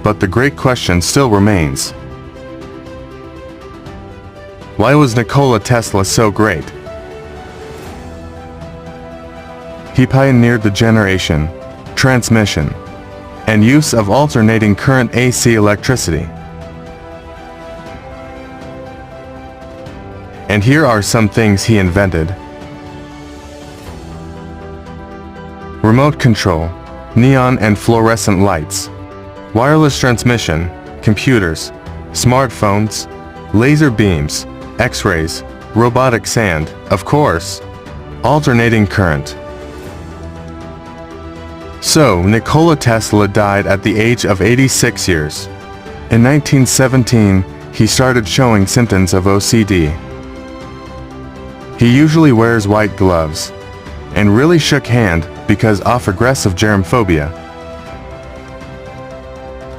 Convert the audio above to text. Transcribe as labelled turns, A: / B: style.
A: but the great question still remains. Why was Nikola Tesla so great? He pioneered the generation, transmission, and use of alternating current AC electricity. And here are some things he invented. Remote control, neon and fluorescent lights, wireless transmission, computers, smartphones, laser beams, X-rays, robotic sand, of course, alternating current. So, Nikola Tesla died at the age of 86 years. In 1917, he started showing symptoms of OCD. He usually wears white gloves, and really shook hand because of aggressive germophobia.